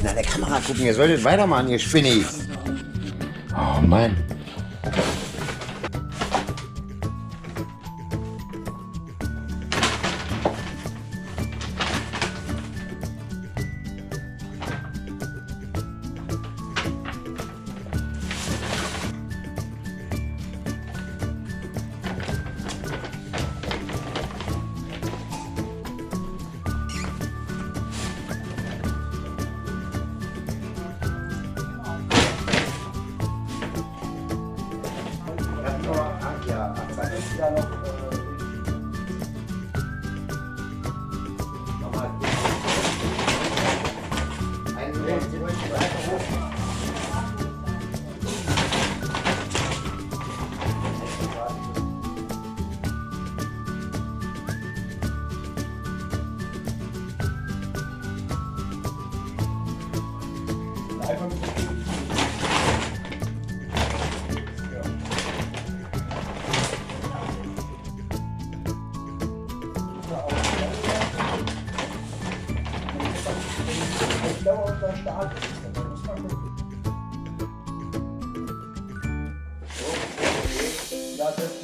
hinten an der Kamera gucken. Ihr solltet weitermachen, ihr Spinnis. Oh Mann. Ja, noch, einfach mit der Start ist, dann muss man gucken. Ja, das